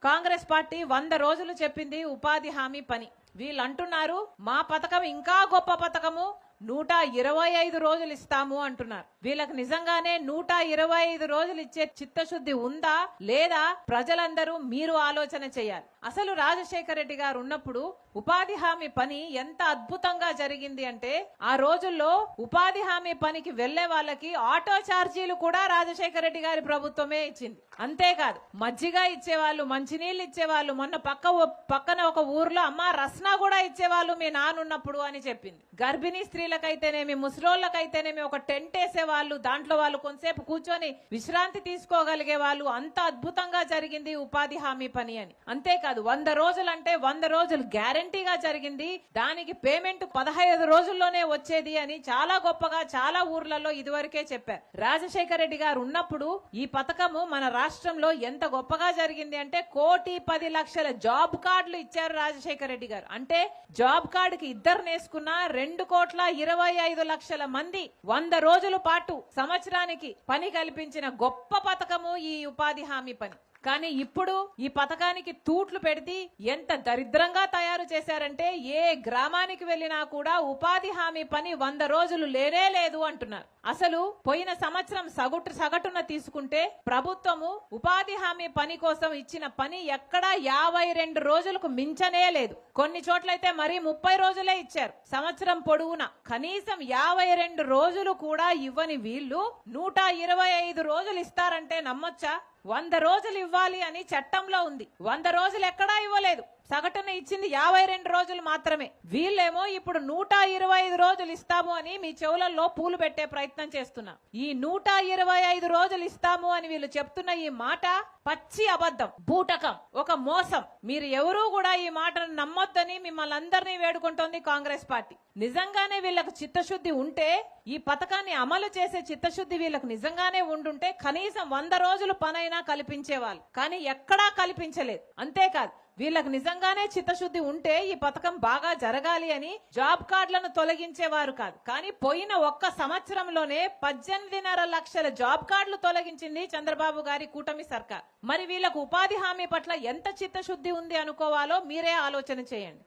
Congress party 100 రోజులు చెప్పింది ఉపాధి హామీ పని. వీళ్ళు అంటున్నారు మా పథకం ఇంకా గొప్ప పథకము, 125 రోజులు ఇస్తాము అంటున్నారు. వీళ్ళకి నిజంగానే 125 రోజులు ఇచ్చే చిత్తశుద్ధి ఉందా లేదా ప్రజలందరూ మీరు ఆలోచన చేయాలి. అసలు రాజశేఖర రెడ్డి గారు ఉన్నప్పుడు ఉపాధి హామీ పని ఎంత అద్భుతంగా జరిగింది అంటే, ఆ రోజుల్లో ఉపాధి హామీ పనికి వెళ్లే వాళ్ళకి ఆటో ఛార్జీలు కూడా రాజశేఖర రెడ్డి గారి ప్రభుత్వమే ఇచ్చింది. అంతేకాదు మజ్జిగ ఇచ్చేవాళ్ళు, మంచినీళ్ళు ఇచ్చేవాళ్ళు. మొన్న పక్కన ఒక ఊర్లో అమ్మ రస్నా కూడా ఇచ్చేవాళ్ళు మీ నాన్నున్నప్పుడు అని చెప్పింది. గర్భిణీ స్త్రీలకైతేనేమి, ముసలోళ్ళకైతేనేమి ఒక టెంట్ వేసేవాళ్ళు, దాంట్లో వాళ్ళు కొంతసేపు కూర్చొని విశ్రాంతి తీసుకోగలిగే వాళ్ళు. అంత అద్భుతంగా జరిగింది ఉపాధి హామీ పని అని. అంతేకాదు 100 రోజులు అంటే 100 రోజులు గ్యారంటీగా జరిగింది. దానికి పేమెంట్ 15 రోజుల్లోనే వచ్చేది అని చాలా గొప్పగా చాలా ఊర్లలో ఇదివరకే చెప్పారు. రాజశేఖర రెడ్డి గారు ఉన్నప్పుడు ఈ పథకము మన రాష్ట్రంలో ఎంత గొప్పగా జరిగింది అంటే 1,10,00,000 జాబ్ కార్డులు ఇచ్చారు రాజశేఖర రెడ్డి గారు. అంటే జాబ్ కార్డుకి ఇద్దరు నేసుకున్న 2,25,00,000 మంది 100 రోజుల పాటు సంవత్సరానికి పని కల్పించిన గొప్ప పథకము ఈ ఉపాధి హామీ పని. కానీ ఇప్పుడు ఈ పథకానికి తూట్లు పెడితే ఎంత దరిద్రంగా తయారు చేశారంటే, ఏ గ్రామానికి వెళ్లినా కూడా ఉపాధి హామీ పని 100 రోజులు లేనే లేదు అంటున్నారు. అసలు పోయిన సంవత్సరం సగటున తీసుకుంటే ప్రభుత్వము ఉపాధి హామీ పని కోసం ఇచ్చిన పని ఎక్కడా 52 రోజులకు మించనే లేదు. కొన్ని చోట్లయితే మరీ 30 రోజులే ఇచ్చారు. సంవత్సరం పొడవునా కనీసం 52 రోజులు కూడా ఇవ్వని వీళ్ళు 125 రోజులు ఇస్తారంటే నమ్మొచ్చా? 100 రోజులు ఇవ్వాలి అని చట్టంలో ఉంది. 100 రోజులు ఎక్కడా ఇవ్వలేదు. సగటున ఇచ్చింది 52 రోజులు మాత్రమే. వీళ్ళేమో ఇప్పుడు 125 రోజులు ఇస్తాము అని మీ చెవులలో పూలు పెట్టే ప్రయత్నం చేస్తున్నారు. ఈ 125 రోజులు ఇస్తాము అని వీళ్ళు చెప్తున్న ఈ మాట పచ్చి అబద్ధం, బూటకం, ఒక మోసం. మీరు ఎవరూ కూడా ఈ మాటను నమ్మొద్దని మిమ్మల్ని అందరినీ వేడుకుంటోంది కాంగ్రెస్ పార్టీ. నిజంగానే వీళ్ళకు చిత్తశుద్ధి ఉంటే, ఈ పథకాన్ని అమలు చేసే చిత్తశుద్ధి వీళ్ళకు నిజంగానే ఉండుంటే కనీసం 100 రోజులు పనైనా కల్పించేవాళ్ళు. కానీ ఎక్కడా కల్పించలేదు. అంతేకాదు వీళ్ళకి నిజంగానే చిత్తశుద్ధి ఉంటే ఈ పథకం బాగా జరగాలి అని జాబ్ కార్డులను తొలగించేవారు కాదు. కానీ పోయిన ఒక్క సంవత్సరంలోనే 18.5 లక్షల జాబ్ కార్డులు తొలగించింది చంద్రబాబు గారి కూటమి సర్కార్. మరి వీళ్ళకు ఉపాధి హామీ పట్ల ఎంత చిత్తశుద్ధి ఉంది అనుకోవాలో మీరే ఆలోచన చేయండి.